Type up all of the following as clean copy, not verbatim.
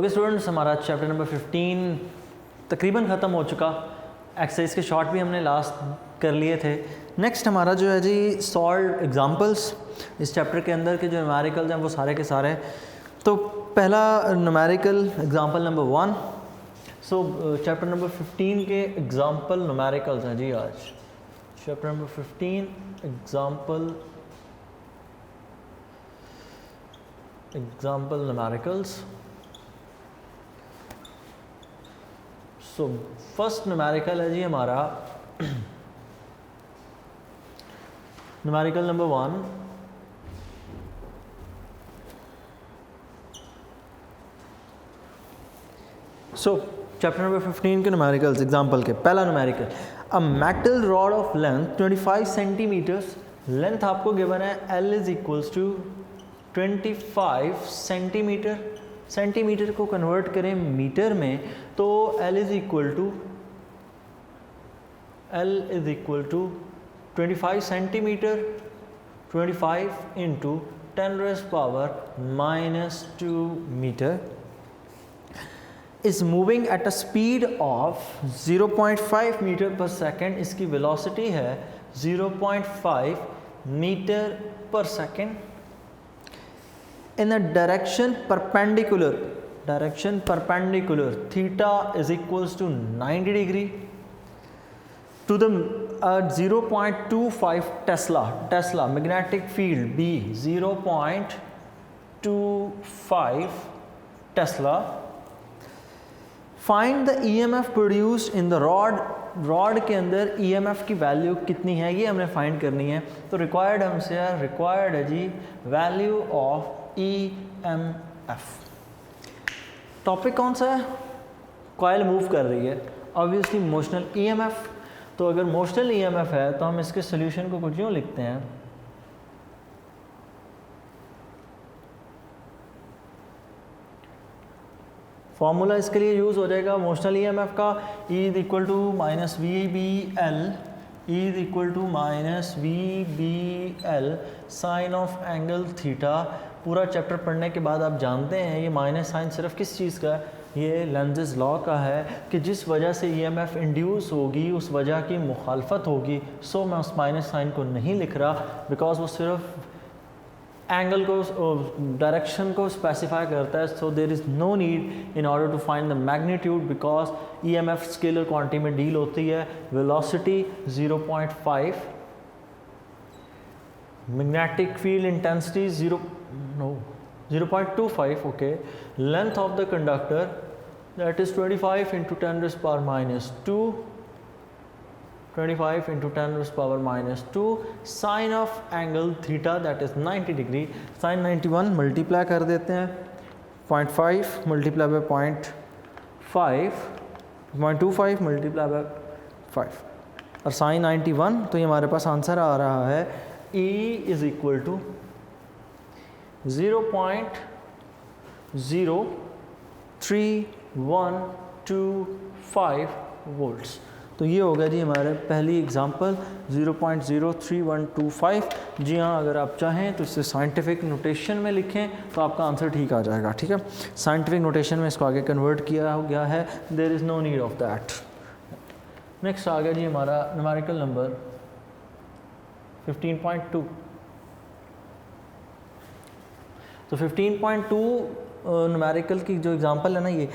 Okay students, हमारा chapter number 15 तकरीबन ख़त्म हो चुका। एक्सरसाइज के शॉर्ट भी हमने लास्ट कर लिए थे। नेक्स्ट हमारा जो है जी सॉल्व एग्जांपल्स। इस चैप्टर के अंदर के जो न्यूमेरिकल्स हैं वो सारे के सारे। तो पहला numerical example number 1। So chapter number 15 के एग्जांपल न्यूमेरिकल्स हैं जी आज। Chapter number 15 example numericals. So first numerical है जी हमारा numerical number 1। So chapter number 15 के न्यूमेरिकल्स एग्जांपल के पहला numerical, a metal rod of length 25 centimetres. Length आपको गिवन है L is equals to 25 centimetre. Centimetre को कन्वर्ट करें मीटर में तो L is equal to 25 centimetre 25 into 10⁻⁻² metre is moving at a speed of 0.5 metre per second. इसकी velocity है 0.5 metre per second in a direction perpendicular theta is equals to 90 degree to the 0.25 Tesla magnetic field B 0.25 Tesla. Find the EMF produced in the rod के अंदर EMF की value कितनी है ये हमने find करनी है। तो रिक्वायर्ड है जी वैल्यू ऑफ EMF। टॉपिक कौन सा है? कॉइल मूव कर रही है, ऑब्वियसली मोशनल EMF। तो अगर मोशनल EMF है तो हम इसके सोल्यूशन को कुछ यूँ लिखते हैं, फॉर्मूला इसके लिए यूज़ हो जाएगा मोशनल EMF का E is equal to minus VBL sine of angle theta. पूरा चैप्टर पढ़ने के बाद आप जानते हैं ये माइनस साइन सिर्फ किस चीज़ का है, ये लेंज़ेस लॉ का है कि जिस वजह से EMF इंड्यूस होगी उस वजह की मुखालफत होगी। सो मैं उस माइनस साइन को नहीं लिख रहा बिकॉज वो सिर्फ एंगल को डायरेक्शन को स्पेसिफाई करता है। So there is no need in order to find the magnitude because EMF scalar quantity में डील होती है। Velocity 0.5, magnetic field intensity 0.25, okay. Length of the conductor that is 25 into 10⁻², 25 into 10⁻²। Sine of angle theta that is 90 degree. Sine 91 multiply कर देते हैं, 0.5 multiply by 0.25 multiply by 5 और sign 91। तो ये हमारे पास आंसर आ रहा है E is equal to 0.03125 volts. तो ये होगा जी हमारे पहली एग्जांपल 0.03125। जी हाँ, अगर आप चाहें तो इसे साइंटिफिक नोटेशन में लिखें तो आपका आंसर ठीक आ जाएगा। ठीक है, साइंटिफिक नोटेशन में इसको आगे कन्वर्ट किया गया है, there is no need of that. Next आ गया जी हमारा न्यूमेरिकल नंबर 15.2। तो 15.2 न्यूमेरिकल की जो एग्जांपल है ना ये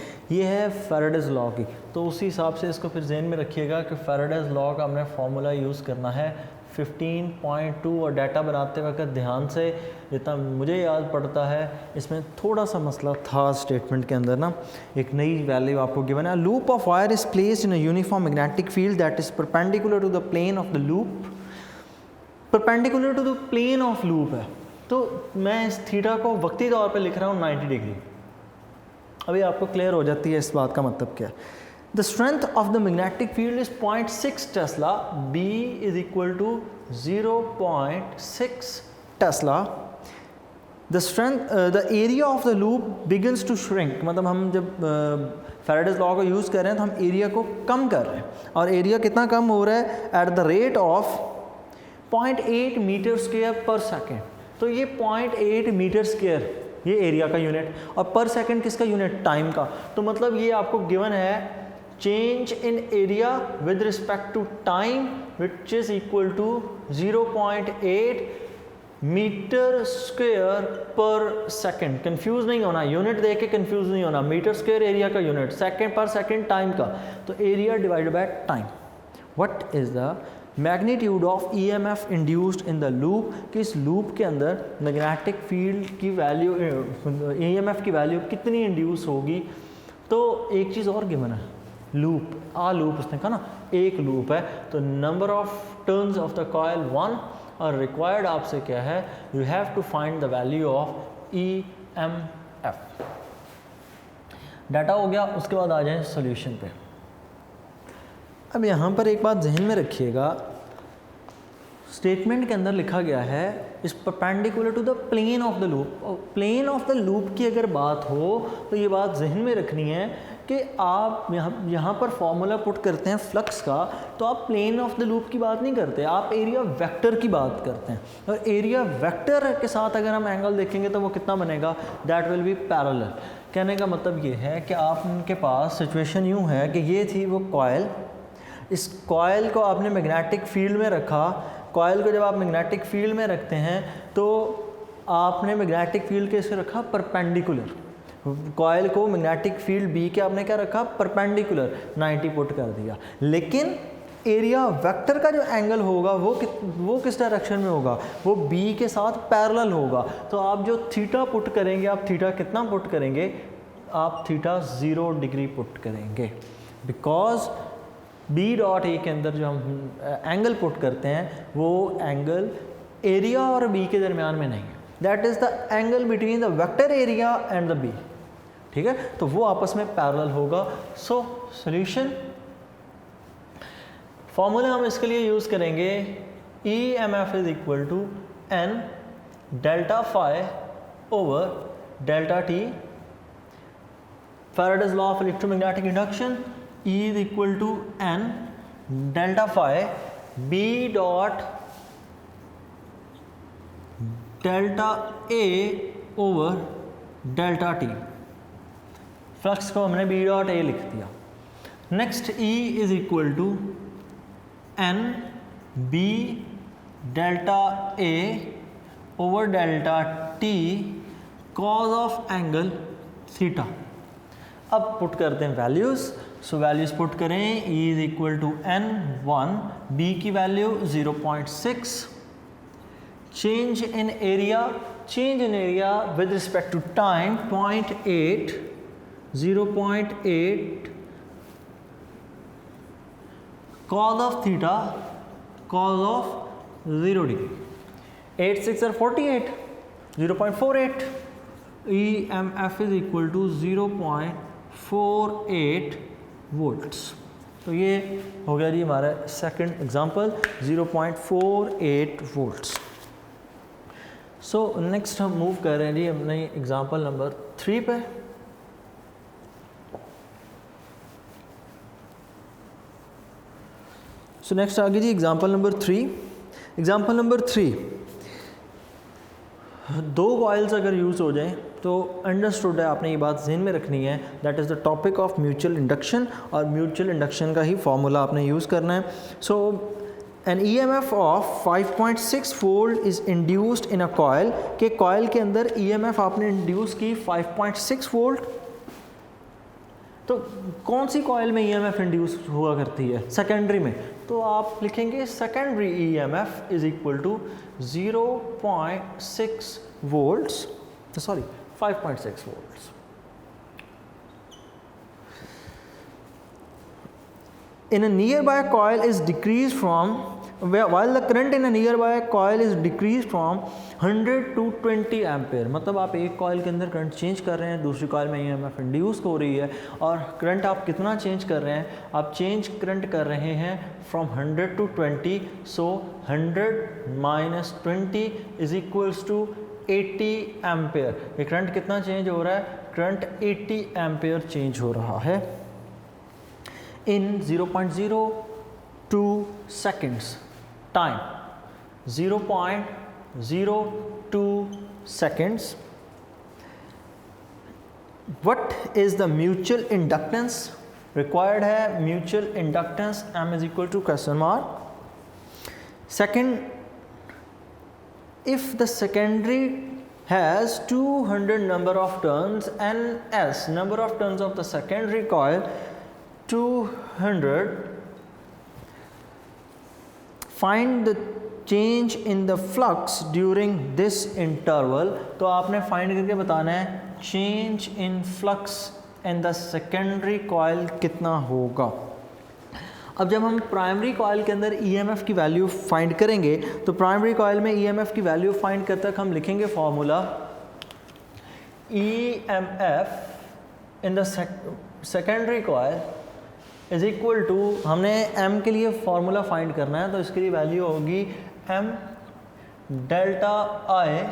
है फैराडेज लॉ की। तो उसी हिसाब से इसको फिर जहन में रखिएगा कि फैराडेज लॉ का हमने फार्मूला यूज़ करना है 15.2। और डाटा बनाते वक्त ध्यान से, जितना मुझे याद पड़ता है इसमें थोड़ा सा मसला था स्टेटमेंट के अंदर ना, एक नई वैल्यू आपको गिवन है। Loop of wire is placed in a uniform magnetic field that is perpendicular to the plane of the loop. Perpendicular to the plane of loop है तो मैं इस थीटा को वक्ती तौर पे लिख रहा हूँ 90 डिग्री। अभी आपको क्लियर हो जाती है इस बात का मतलब क्या है। The strength of the magnetic field is 0.6 tesla. B is equal to 0.6 tesla. The strength the area of the loop begins to shrink. मतलब हम जब फैराडेज लॉ को यूज़ कर रहे हैं तो हम एरिया को कम कर रहे हैं, और एरिया कितना कम हो रहा है at the rate of 0.8 metre square per second. तो ये 0.8 मीटर स्क्वायर ये एरिया का यूनिट, और पर सेकंड किसका यूनिट, टाइम का। तो मतलब ये आपको गिवन है change in area with respect to time which is equal to 0.8 metre square per second. Confuse नहीं होना, यूनिट देख के कंफ्यूज नहीं होना, मीटर स्क्वायर एरिया का unit, second per second time का, तो area divided by time. What is the magnitude of EMF induced in the loop, कि इस लूप के अंदर मैग्नेटिक फील्ड की वैल्यू, EMF की वैल्यू कितनी इंड्यूस होगी। तो एक चीज़ और गिवन है, लूप, लूप उसने कहा ना, एक लूप है, तो number of turns of the coil 1, और रिक्वायर्ड आपसे क्या है, you have to find the value of EMF। Data हो गया, उसके बाद आ जाए सॉल्यूशन पे। अब यहाँ पर एक बात जहन में रखिएगा, स्टेटमेंट के अंदर लिखा गया है इस perpendicular to the plane of the loop. Plane of the loop की अगर बात हो तो ये बात जहन में रखनी है कि आप यहाँ पर फॉर्मूला पुट करते हैं फ्लक्स का, तो आप प्लेन ऑफ द लूप की बात नहीं करते, आप एरिया वेक्टर की बात करते हैं। और एरिया वेक्टर के साथ अगर हम एंगल देखेंगे तो वो कितना बनेगा, दैट विल बी पैरेलल। कहने का मतलब ये है कि आप उनके पास सिचुएशन यूँ है कि ये थी वो कॉयल, इस कॉयल को आपने मैग्नेटिक फील्ड में रखा। कॉयल को जब आप मैग्नेटिक फील्ड में रखते हैं तो आपने मैग्नेटिक फील्ड कैसे रखा, परपेंडिकुलर। कॉयल को मैग्नेटिक फील्ड बी के आपने क्या रखा, परपेंडिकुलर 90 पुट कर दिया। लेकिन एरिया वेक्टर का जो एंगल होगा वो किस डायरेक्शन में होगा, वो बी के साथ पैरेलल होगा। तो आप जो थीटा पुट करेंगे, आप थीटा कितना पुट करेंगे, आप थीटा 0 डिग्री पुट करेंगे, बिकॉज बी डॉट ए के अंदर जो हम एंगल पुट करते हैं वो एंगल एरिया और बी के दरमियान में नहीं है, that is the angle between the vector area and the B. ठीक है, तो वो आपस में पैरेलल होगा। सो सॉल्यूशन फॉर्मूला हम इसके लिए यूज़ करेंगे, EMF is equal to N delta phi over delta T. Faraday's law of electromagnetic induction, E is equal to N delta phi B dot delta A over delta T। Flux को हमने B dot A लिख दिया। Next E is equal to N B delta A over delta T cos of angle theta। अब put करते हैं values. So values put करें, E is equal to N1, B की value 0.6, change in area with respect to time 0.8, 0.8 cos of theta, cos of 0 degree, 8 6 are 48, 0.48, EMF is equal to 0.48 volts. तो ये हो गया जी हमारा second example, 0.48 volts. So next हम move कर रहे हैं जी अपने एग्जांपल नंबर 3 पे। सो नेक्स्ट आ गई जी एग्जांपल नंबर 3। एग्जांपल नंबर 3, दो कॉइल्स अगर यूज़ हो जाएं तो अंडरस्टूड है, आपने ये बात ज़हन में रखनी है, that is the topic of mutual induction, और म्यूचुअल इंडक्शन का ही फॉर्मूला आपने यूज़ करना है। So an EMF of 5.6 volt is induced in a coil, के कॉयल के अंदर EMF आपने इंड्यूस की 5.6 वोल्ट। तो कौन सी कॉयल में EMF इंड्यूस हुआ करती है, सेकेंडरी में, तो आप लिखेंगे secondary EMF is equal to 0.6 volts, sorry 5.6 volts। In a nearby coil is decreased from, while the current in a nearby coil is decreased from 100 to 20 ampere. मतलब आप एक कॉइल के अंदर करंट चेंज कर रहे हैं, दूसरी कॉइल में EMF इंड्यूस हो रही है, और करंट आप कितना चेंज कर रहे हैं, आप चेंज करंट कर रहे हैं from 100 to 20। So 100 minus 20 is equals to 80 ampere. ये करंट कितना चेंज हो रहा है, करंट 80 एम्पेयर चेंज हो रहा है in 0.02 seconds time, 0.02 seconds. What is the mutual inductance required है, mutual inductance m is equal to question mark. Second, if the secondary has 200 number of turns and s number of turns of the secondary coil 200, find the change in the flux during this interval। तो आपने find करके बताना है change in flux in the secondary coil कितना होगा। अब जब हम प्राइमरी कॉइल के अंदर ईएमएफ की वैल्यू फाइंड करेंगे तो प्राइमरी कॉइल में ईएमएफ की वैल्यू फाइंड करते तक हम लिखेंगे formula EMF in the secondary coil is equal to, हमने एम के लिए फॉर्मूला फाइंड करना है तो इसके लिए वैल्यू होगी एम डेल्टा आई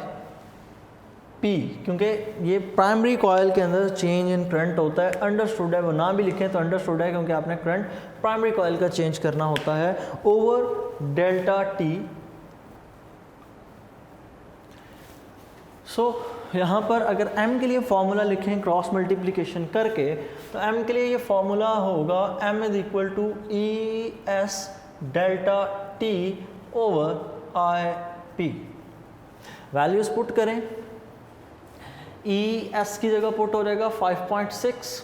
पी, क्योंकि ये प्राइमरी कॉइल के अंदर चेंज इन करंट होता है। अंडरस्टूड है, वो ना भी लिखें तो अंडरस्टूड है क्योंकि आपने करंट प्राइमरी कॉइल का चेंज करना होता है ओवर डेल्टा टी। सो यहाँ पर अगर m के लिए फॉर्मूला लिखें क्रॉस मल्टीप्लिकेशन करके तो m के लिए ये फॉर्मूला होगा m is equal to E S delta T over I P. Values put करें, ई एस की जगह पुट हो जाएगा 5.6,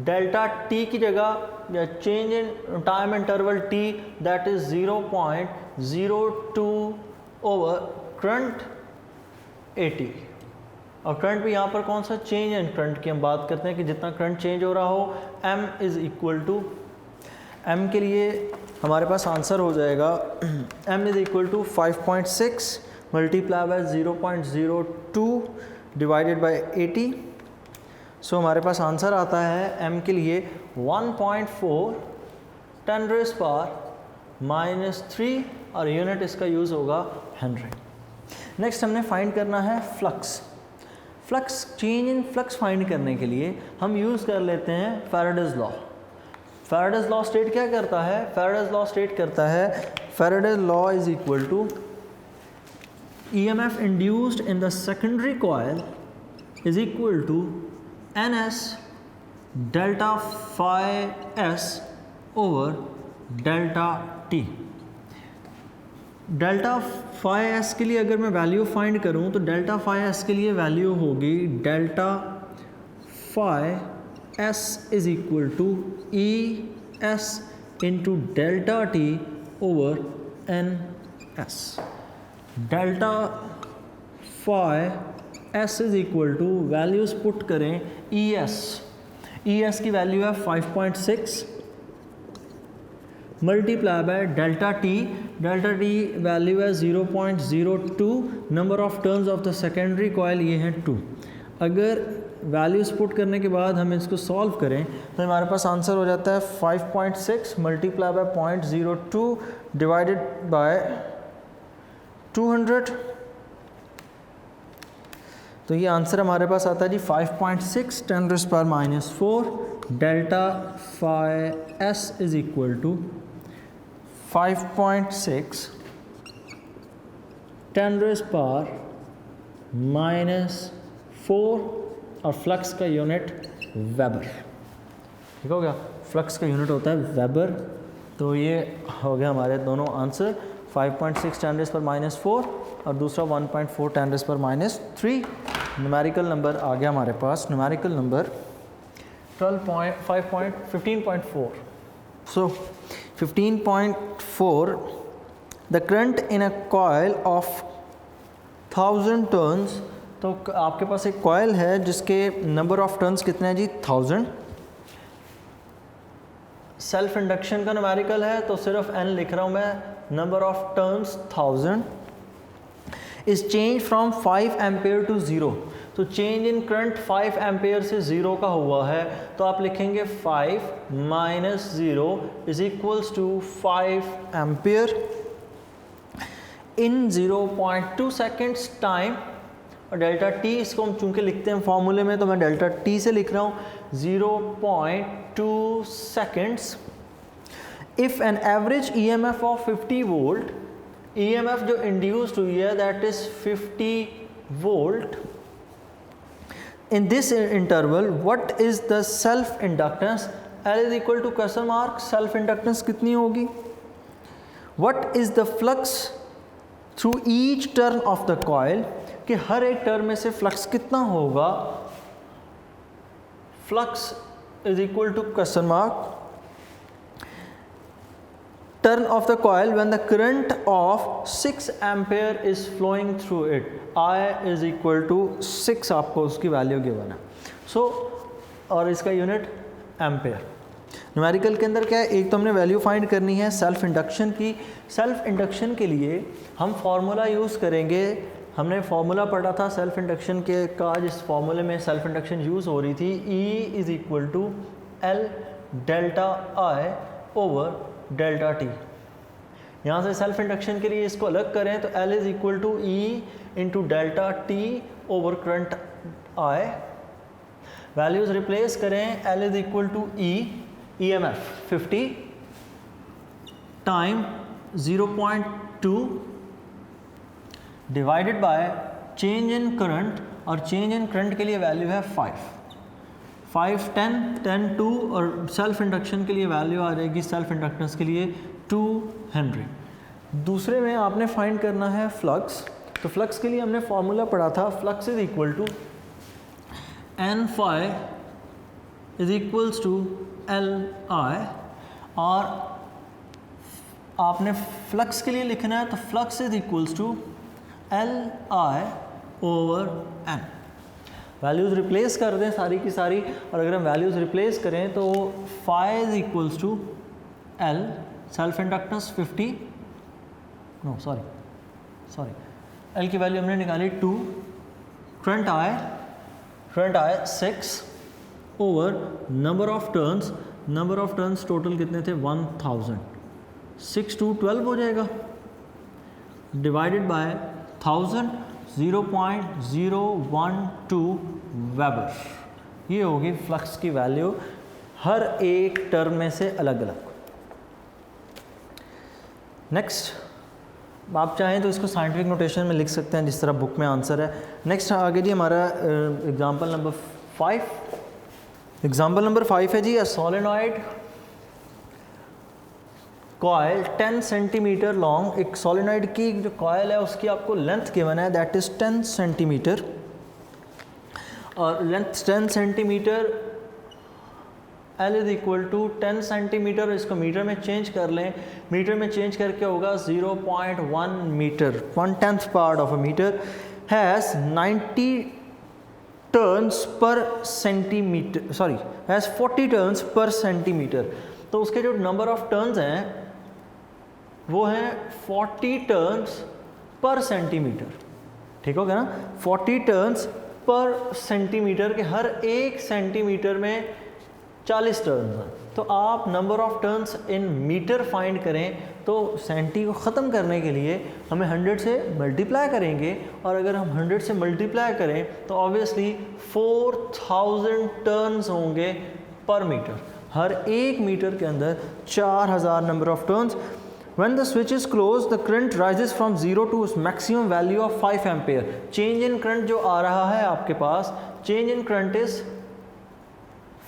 डेल्टा टी की जगह या change in time interval T that is 0.02 over current 80। और करंट भी यहाँ पर कौन सा चेंज इन करंट की हम बात करते हैं कि जितना करंट चेंज हो रहा हो m is equal to, m के लिए हमारे पास आंसर हो जाएगा m is equal to 5.6 multiply by 0.02 divided by 80। So हमारे पास आंसर आता है m के लिए 1.4 10⁻³ और यूनिट इसका यूज़ होगा 100। नेक्स्ट हमने फाइंड करना है flux. Flux, change in flux find करने के लिए हम यूज़ कर लेते हैं Faraday's law. Faraday's law state क्या करता है, फैराडेज लॉ स्टेट करता है Faraday's law is equal to EMF induced in the secondary coil is equal to NS delta phi S over delta T। Delta phi S के लिए अगर मैं value find करूं तो डेल्टा फाई एस के लिए वैल्यू होगी delta phi S is equal to E S into delta T over N S. Delta phi S is equal to values put करें ई एस की वैल्यू है 5.6 multiply by delta T value है 0.02, number of turns of the secondary coil ये हैं 2। अगर values put करने के बाद हम इसको सॉल्व करें तो हमारे पास आंसर हो जाता है 5.6 मल्टीप्लाई बाय 0.02 डिवाइडेड बाय 200। तो ये आंसर हमारे पास आता है जी 5.6 10⁻⁴। Delta phi S is equal to 5.6 10⁻⁴ और फ्लक्स का यूनिट वेबर। ठीक हो गया, फ्लक्स का यूनिट होता है वेबर। तो ये हो गया हमारे दोनों आंसर, 5.6 10⁻⁴ और दूसरा 1.4 10⁻³ न्यूमेरिकल नंबर आ गया हमारे पास, numerical number 15.4। So 15.4 the current in a coil of 1000 turns. तो आपके पास एक कॉइल है जिसके नंबर ऑफ टर्न्स कितने हैं जी 1000। सेल्फ इंडक्शन का न्यूमेरिकल है तो सिर्फ n लिख रहा हूँ मैं, number of turns 1000 is change from 5 ampere to 0। तो चेंज इन करंट 5 एम्पेयर से 0 का हुआ है तो आप लिखेंगे 5 minus 0 is equals to 5 ampere in 0.2 seconds time. और डेल्टा टी इसको हम चूँकि लिखते हैं फॉर्मूले में तो मैं डेल्टा टी से लिख रहा हूँ 0.2 seconds. If an average EMF of 50 volt, EMF जो इंड्यूस्ड हुई है that is 50 volt, in this interval what is the self inductance? L is equal to question mark self inductance कितनी होगी? What is the flux through each turn of the coil? कि हर एक turn में से flux कितना होगा? Flux is equal to question mark turn of the coil when the current of 6 ampere is flowing through it. I is equal to 6 आपको उसकी value given है. सो और इसका यूनिट एम्पेयर. न्यूमेरिकल के अंदर क्या है, एक तो हमने वैल्यू फाइंड करनी है सेल्फ इंडक्शन की. सेल्फ इंडक्शन के लिए हम फार्मूला यूज़ करेंगे. हमने फार्मूला पढ़ा था सेल्फ इंडक्शन के का, जिस फार्मूले में सेल्फ इंडक्शन यूज़ हो रही थी E is equal to L delta I over delta T. यहाँ से सेल्फ इंडक्शन के लिए इसको अलग करें तो L is equal to E into delta T over current I. Values replace करें. L is equal to E M F 50 time 0.2 divided by change in current, और चेंज इन करंट के लिए वैल्यू है 5 10 10 2, और सेल्फ इंडक्शन के लिए value आ जाएगी self inductance के लिए 200. दूसरे में आपने फाइंड करना है फ्लक्स. तो फ्लक्स के लिए हमने फार्मूला पढ़ा था flux is equal to N phi is equals to L I, और आपने फ्लक्स के लिए लिखना है तो flux is equals to L I over N. Values replace कर दें सारी की सारी, और अगर हम वैल्यूज़ रिप्लेस करें तो phi is equals to L self inductance 50 no sorry L की वैल्यू हमने निकाली 2, current I 6 over number of turns total कितने थे 1000. 6 2 12 हो जाएगा डिवाइडेड बाय 1000 0.012 वेबर. ये होगी फ्लक्स की वैल्यू हर एक टर्म में से अलग अलग. नेक्स्ट आप चाहें तो इसको साइंटिफिक नोटेशन में लिख सकते हैं जिस तरह बुक में आंसर है. नेक्स्ट आगे जी हमारा एग्जांपल नंबर 5. एग्जांपल नंबर 5 है जी, a solenoid coil 10 centimeter long. एक सोलेनॉइड की जो कॉयल है उसकी आपको लेंथ गिवन है दैट इज़ 10 सेंटीमीटर, और length 10 centimeter. L is equal to 10 centimeter. इसको मीटर में चेंज कर लें. मीटर में चेंज करके होगा 0.1 meter, 1/10 part of a meter. Has 90 turns per centimeter, sorry has 40 turns per centimeter. तो उसके जो नंबर ऑफ टर्न्स हैं वो हैं 40 टर्न्स पर सेंटीमीटर. ठीक हो गया ना, 40 टर्न्स पर सेंटीमीटर के हर एक सेंटीमीटर में 40 टर्न्स हैं. तो आप number of turns in metre find करें तो सेंटी को ख़त्म करने के लिए हमें 100 से मल्टीप्लाई करेंगे, और अगर हम 100 से मल्टीप्लाई करें तो ऑब्वियसली 4000 टर्न्स होंगे पर मीटर. हर एक मीटर के अंदर 4000 number of turns. When the switch is closed, the current rises from 0 to its maximum value of 5 ampere. Change in current जो आ रहा है आपके पास, change in current is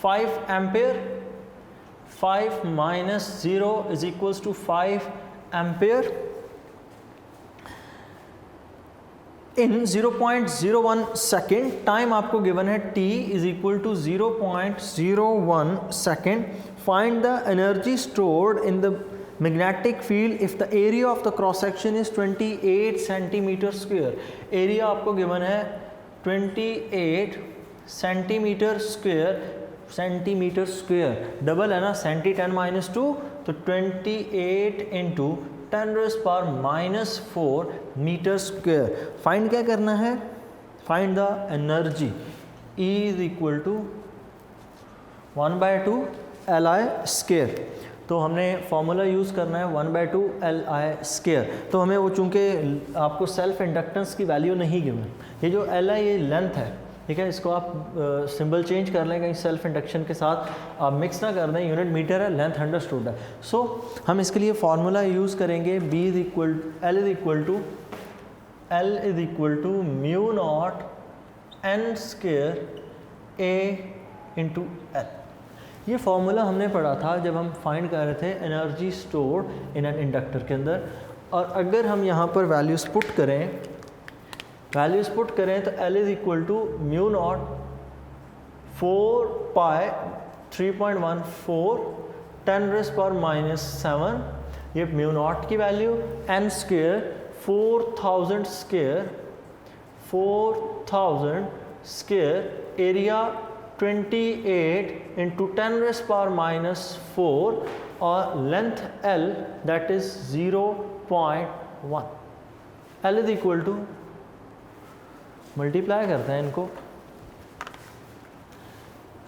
5 ampere. 5 minus 0 is equals to 5 ampere. In 0.01 second, time आपको given है t is equal to 0.01 second. Find the energy stored in the magnetic field if the area of the cross section is 28 centimeter square. area आपको given है 28 centimeter square. Double है ना, senti 10-2 तो 28 into 10⁻⁻4 metre square. Find क्या करना है, find the energy. E is equal to 1/2 Li square. तो हमने फार्मूला यूज़ करना है 1/2 Li स्क्वायर. तो हमें वो चूँकि आपको सेल्फ इंडक्टेंस की वैल्यू नहीं गिवन, ये जो Li ये लेंथ है, ठीक है, इसको आप सिंबल चेंज कर लें कहीं सेल्फ इंडक्शन के साथ, आप मिक्स ना कर दें. यूनिट मीटर है, लेंथ अंडरस्टूड है. सो हम इसके लिए फार्मूला यूज़ करेंगे L is equal to mu naught n square A into L. ये फॉर्मूला हमने पढ़ा था जब हम फाइंड कर रहे थे energy stored in an inductor के अंदर। और अगर हम यहाँ पर वैल्यूज़ पुट करें तो L is equal to mu naught 4 pi 3.14 10⁻⁻⁷, ये म्यू नॉट की value, n square 4000 square, area 28 into 10⁻⁴ और length L that is 0.1। L is equal to, multiply करते हैं इनको,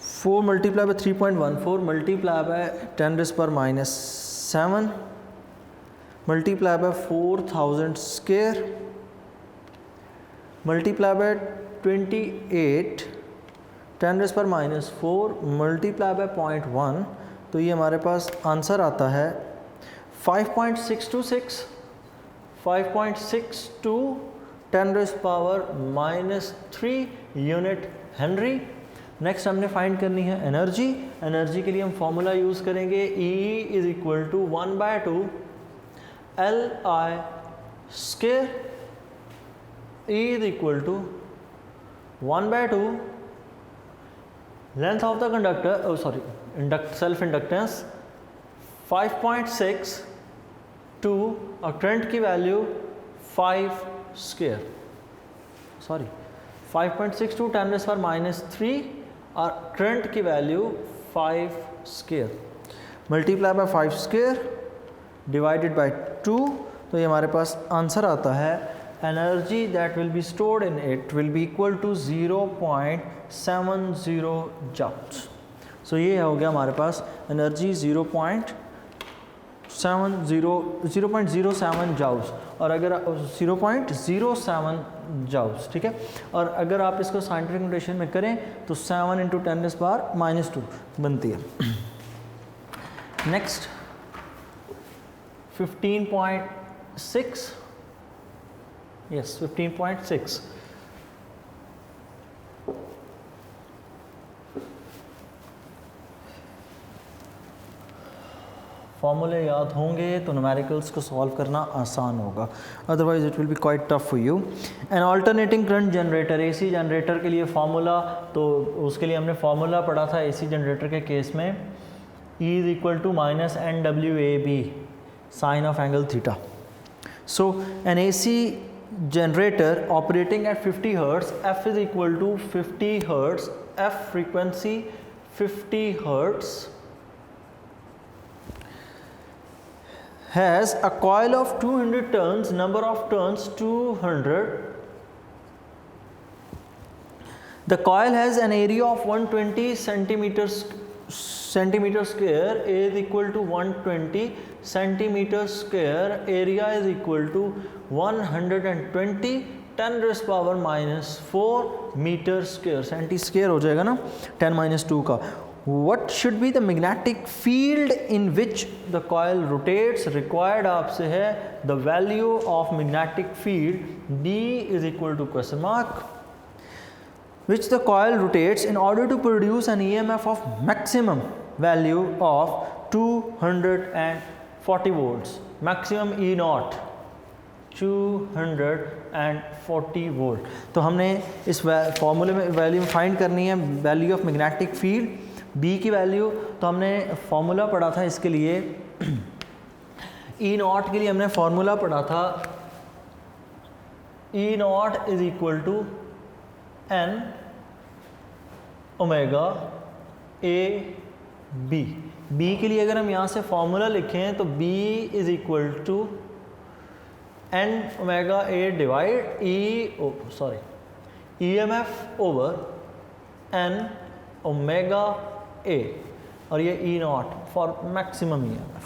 4 multiply by 3.14 multiply by 10⁻⁷ multiply by 4000 square multiply by 28 10⁻⁴ multiply by 0.1, तो ये हमारे पास आंसर आता है 5.626 10⁻³ यूनिट हेनरी। नेक्स्ट हमने फाइंड करनी है एनर्जी के लिए हम फॉर्मूला यूज़ करेंगे E is equal to 1/2 Li square. E is equal to 1/2 length of the conductor, self inductance 5.6 two और करंट की वैल्यू 5 स्क्वायर, 5.6 टू 10⁻³ और करंट की value 5 square multiply by 5 square divided by 2, तो ये हमारे पास answer आता है energy that will be stored in it will be equal to 0.70 joules. So ये हो गया हमारे पास एनर्जी 0.07 जूल्स, और अगर 0.07 जूल्स, ठीक है। और अगर आप इसको साइंटिफिक नोटेशन में करें तो 7 इंटू 10⁻⁻² बनती है। नेक्स्ट 15.6, यस 15.6, फॉर्मूले याद होंगे तो न्यूमेरिकल्स को सॉल्व करना आसान होगा, otherwise it will B quite tough for you. N alternating current generator, AC generator के लिए फार्मूला, तो उसके लिए हमने फार्मूला पढ़ा था एसी जनरेटर के केस में, E is equal to -NWAB sine of angle theta. So an AC generator operating at 50 hertz, F is equal to 50 hertz, F frequency 50 hertz, has a coil of 200 turns, number of turns 200. The coil has an area of 120 centimeter square, A is equal to 120 centimeter square, area is equal to 120 10⁻⁴ meter square, senti square हो जाएगा ना 10⁻² का। What should be the magnetic field in which the coil rotates? Required आपसे है the value of magnetic field B is equal to question mark which the coil rotates in order to produce an EMF of maximum value of 240 volts, maximum E naught 240 volt. तो हमने इस फॉर्मूले में value find करनी है, value of magnetic field B की value. तो हमने फॉर्मूला पढ़ा था इसके लिए E नॉट के लिए हमने फॉर्मूला पढ़ा था E naught is equal to N omega A B। B के लिए अगर हम यहाँ से फॉर्मूला लिखें तो B is equal to N omega A divide EMF over N omega A, और ये E naught for maximum EMF।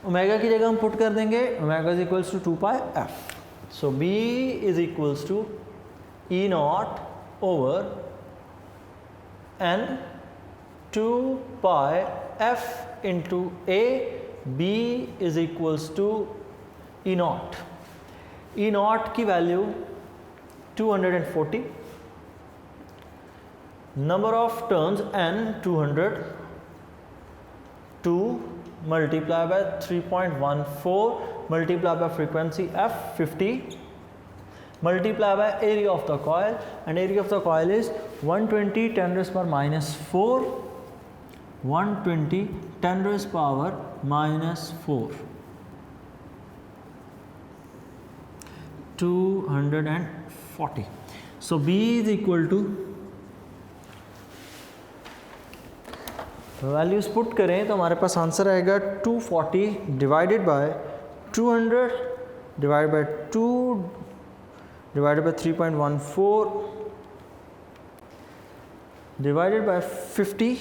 Omega की जगह हम पुट कर देंगे omega is equals to 2πf। So B is equals to E naught over N 2πf into A। B is equals to E naught. E naught की value 240, number of turns n 200, 2 multiply by 3.14 multiply by frequency f 50 multiply by area of the coil, and area of the coil is 120 10 raised power minus 4, 120 10 raised power minus 4, 240. So B is equal to, values put करें तो हमारे पास answer आएगा 240 divided by 200 divide by 2 divided by 3.14 divided by 50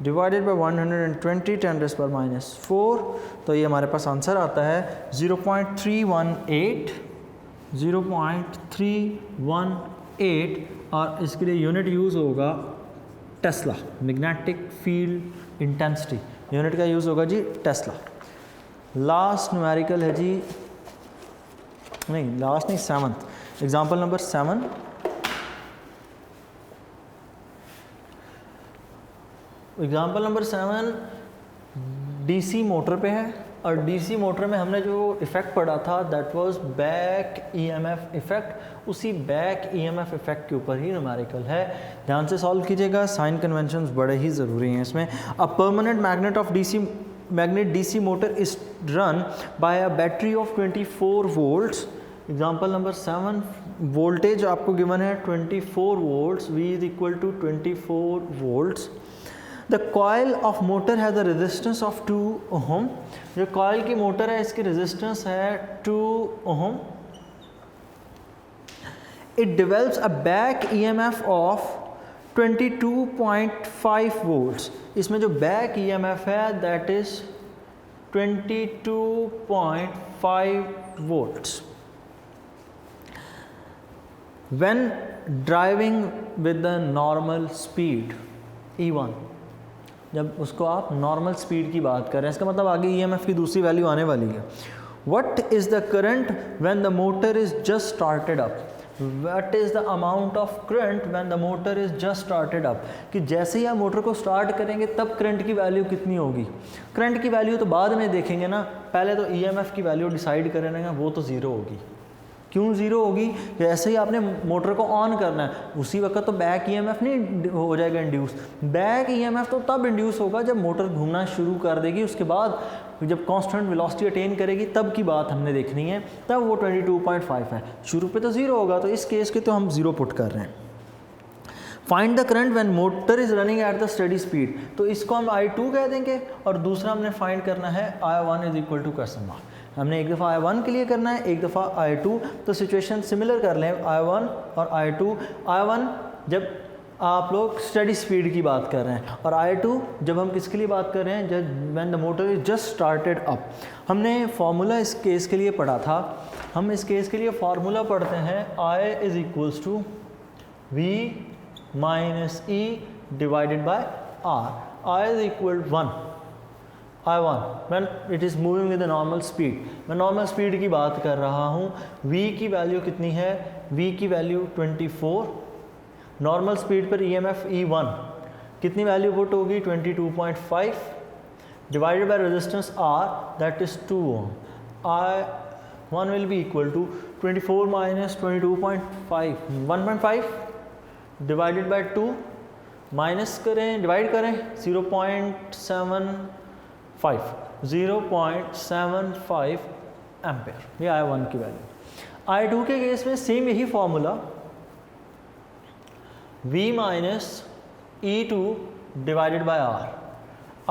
divided by 120 10 rays power minus 4, तो ये हमारे पास answer आता है 0.318 और इसके लिए यूनिट यूज़ होगा Tesla, magnetic field intensity unit का यूज़ होगा जी टेस्ला। लास्ट न्यूमेरिकल है जी, नहीं लास्ट नहीं, seventh example number 7। Example number 7 DC motor पे है, और डीसी मोटर में हमने जो इफ़ेक्ट पढ़ा था that was back EMF effect, उसी बैक ईएमएफ इफ़ेक्ट के ऊपर ही न्यूमेरिकल है। ध्यान से सॉल्व कीजिएगा, साइन कन्वेंशंस बड़े ही ज़रूरी हैं इसमें। A permanent magnet of magnet DC motor is run by a battery of 24 volts। Example number 7 voltage आपको गिवन है 24 volts, V is equal to 24 volts। The coil of motor has a resistance of 2 ohm। जो coil की motor है इसकी resistance है 2 ohm। It develops a back EMF of 22.5 volts। इसमें जो back EMF है that is 22.5 volts। When driving with the normal speed E1, जब उसको आप नॉर्मल स्पीड की बात कर रहे हैं, इसका मतलब आगे ईएमएफ की दूसरी वैल्यू आने वाली है। What is the current when the motor is just started up. What is the amount of current when the motor is just started up, कि जैसे ही आप मोटर को स्टार्ट करेंगे तब करंट की वैल्यू कितनी होगी। करंट की वैल्यू तो बाद में देखेंगे ना, पहले तो ईएमएफ की वैल्यू डिसाइड करेंगे, वो तो ज़ीरो होगी। क्यों ज़ीरो होगी? जैसे ही आपने मोटर को ऑन करना है उसी वक्त तो बैक ईएमएफ नहीं हो जाएगा इंड्यूस। बैक ईएमएफ तो तब इंड्यूस होगा जब मोटर घूमना शुरू कर देगी, उसके बाद जब कांस्टेंट वेलोसिटी अटेन करेगी तब की बात हमने देखनी है, तब वो 22.5 है। शुरू पे तो ज़ीरो होगा, तो इस केस के तो हम ज़ीरो पुट कर रहे हैं। Find the current when motor is running at the study speed, तो इसको हम I2 कह देंगे, और दूसरा हमने फाइंड करना है I1 is equal to question mark. हमने एक दफ़ा I1 के लिए करना है, एक दफ़ा I2, तो सिचुएशन सिमिलर कर लें I1 और I2। I1 जब आप लोग स्टडी स्पीड की बात कर रहे हैं, और I2 जब हम किसके लिए बात कर रहे हैं, जब when the motor is just started up. हमने फार्मूला इस केस के लिए पढ़ा था, हम इस केस के लिए फार्मूला पढ़ते हैं I is equals to V minus E divided by R। I is equal 1 I1 when it is moving with a normal speed। मैं नॉर्मल स्पीड की बात कर रहा हूँ। V की वैल्यू कितनी है? V की वैल्यू 24। नॉर्मल स्पीड पर EMF E1 कितनी वैल्यू पुट होगी? 22.5 divided by resistance R that is 2 ohm। I1 will be equal to 24 minus 22.5 1.5 divided by 2, minus करें डिवाइड करें 0.75 एम्पेयर, ये I1 की वैल्यू। I2 के केस में सेम यही formula V minus E2 divided by R।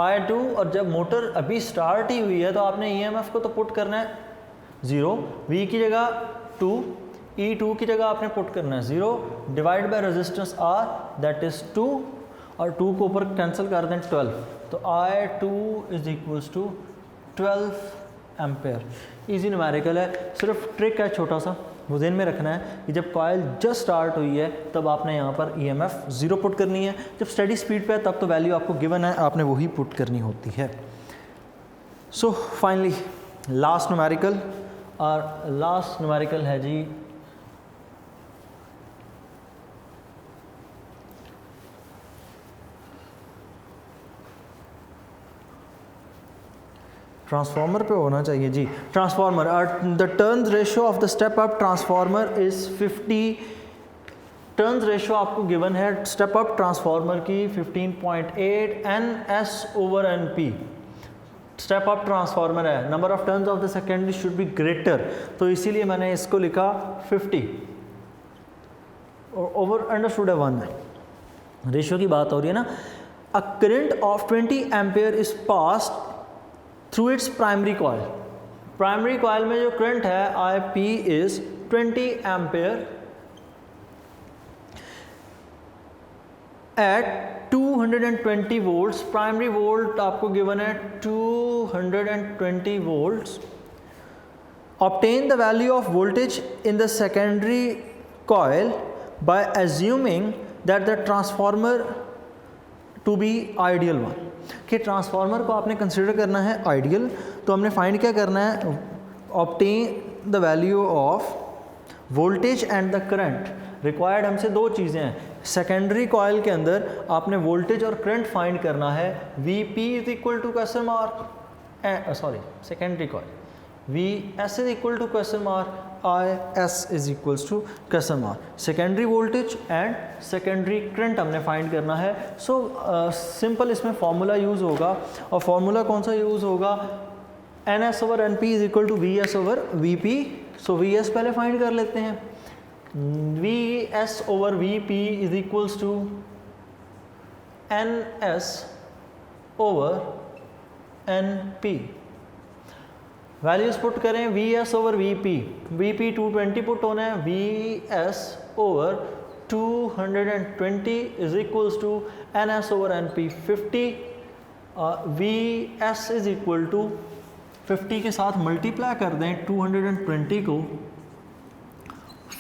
I2, और जब motor अभी स्टार्ट ही हुई है तो आपने EMF को तो पुट करना है 0, V की जगह 2, E2 की जगह आपने पुट करना है 0 divide by resistance R that is 2, और 2 को ऊपर कैंसिल कर दें 12, तो I2 इज इक्वल्स टू 12 एम्पेयर। इजी न्यूमेरिकल है, सिर्फ ट्रिक है छोटा सा, वो ध्यान में रखना है कि जब कॉइल जस्ट स्टार्ट हुई है तब आपने यहाँ पर EMF 0 पुट करनी है, जब स्टडी स्पीड पे है तब तो वैल्यू आपको गिवन है, आपने वही पुट करनी होती है। सो फाइनली लास्ट न्यूमेरिकल, और लास्ट न्यूमेरिकल है जी ट्रांसफार्मर पे होना चाहिए जी। Transformer, the turns ratio of the step up transformer is 50। Turns ratio आपको गिवन है स्टेप अप ट्रांसफार्मर की 15.8 NS/NP। स्टेप अप ट्रांसफार्मर है, number of turns of the secondary should be greater, तो इसीलिए मैंने इसको लिखा 50 और ओवर अंडरस्टूड है 1 है। रेशियो की बात हो रही है ना। A current of 20 ampere is passed through its primary coil. Primary coil में जो करंट है IP is 20 ampere at 220 volts. Primary volt आपको गिवन है 220 volts. Obtain the value of voltage in the secondary coil by assuming that the transformer to be ideal one. कि transformer को आपने consider करना है आइडियल, तो हमने फाइंड क्या करना है, obtain the value of voltage and the current. Required हमसे दो चीज़ें हैं, सेकेंडरी कॉइल के अंदर आपने वोल्टेज और करंट फाइंड करना है। VP is equal to question mark, sorry secondary coil VS is equal to question mark, IS is equals to question mark. Secondary voltage and secondary current हमने find करना है। So simple इसमें formula use होगा, और formula कौन सा use होगा, NS/NP is equal to VS/VP। So VS पहले फाइंड कर लेते हैं। VS/VP is equals to NS/NP। Values put करें, VS/VP, VP 220 पुट होना है, VS/220 is equals to NS/NP 50। VS is equal to 50 के साथ मल्टीप्लाई कर दें 220 को,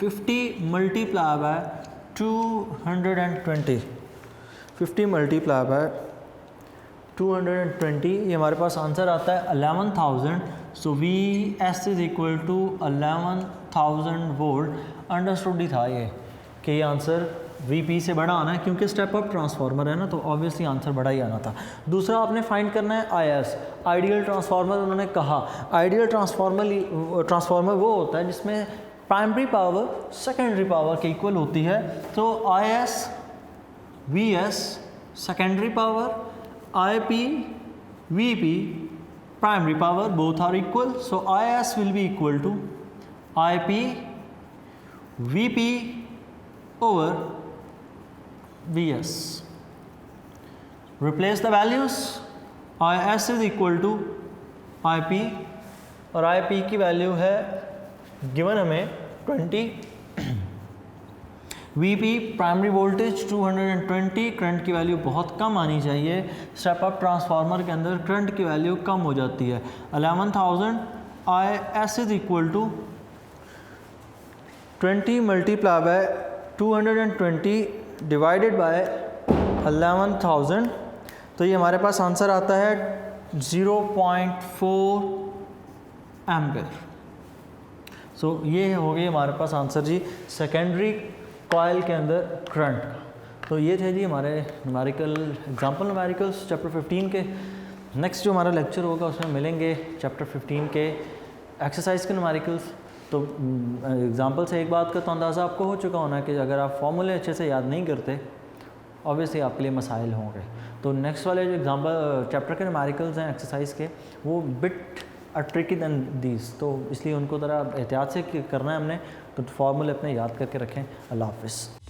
50 मल्टीप्लाई बाय 220, 50 मल्टीप्लाई बाय 220, ये हमारे पास आंसर आता है 11,000। So VS is equal to 11,000 volt. Understood ही था ये कि ये आंसर VP से बड़ा आना है, क्योंकि स्टेप अप ट्रांसफार्मर है ना, तो ऑब्वियसली आंसर बड़ा ही आना था। दूसरा आपने फाइंड करना है IS, आइडियल ट्रांसफार्मर। उन्होंने कहा आइडियल ट्रांसफार्मर वो होता है जिसमें प्राइमरी पावर सेकेंडरी पावर के इक्वल होती है। तो IS VS secondary power, IP VP primary power, both are equal, so IS will be equal to IP VP over VS. Replace the values, IS is equal to IP और IP की value है given हमें 20, VP primary voltage 220, current की value बहुत कम आनी चाहिए। Step up transformer के अंदर करंट की वैल्यू कम हो जाती है। 11,000 IS is equal to 20 multiply by 220 divided by 11,000, तो ये हमारे पास आंसर आता है 0.4 एम्पेयर। सो ये हो गई हमारे पास आंसर जी सेकेंडरी कॉइल के अंदर करंट। तो ये थे जी हमारे न्यूमेरिकल एग्जाम्पल न्यूमेरिकल्स चैप्टर 15 के। नेक्स्ट जो हमारा लेक्चर होगा उसमें मिलेंगे चैप्टर 15 के एक्सरसाइज के न्यूमेरिकल्स। तो एग्जाम्पल से एक बात का तो अंदाज़ा आपको हो चुका होना कि अगर आप फॉर्मूले अच्छे से याद नहीं करते ऑब्वियसली आपके लिए मसाइल होंगे। तो नेक्स्ट वाले जो एग्जाम्पल चैप्टर के न्यूमेरिकल्स हैं एक्सरसाइज के, वो बिट ट्रिकी दैन दीज, तो इसलिए उनको ज़रा एहतियात से करना है हमने। तो फार्मूले अपने याद करके रखें। अल्लाह हाफ़िज़।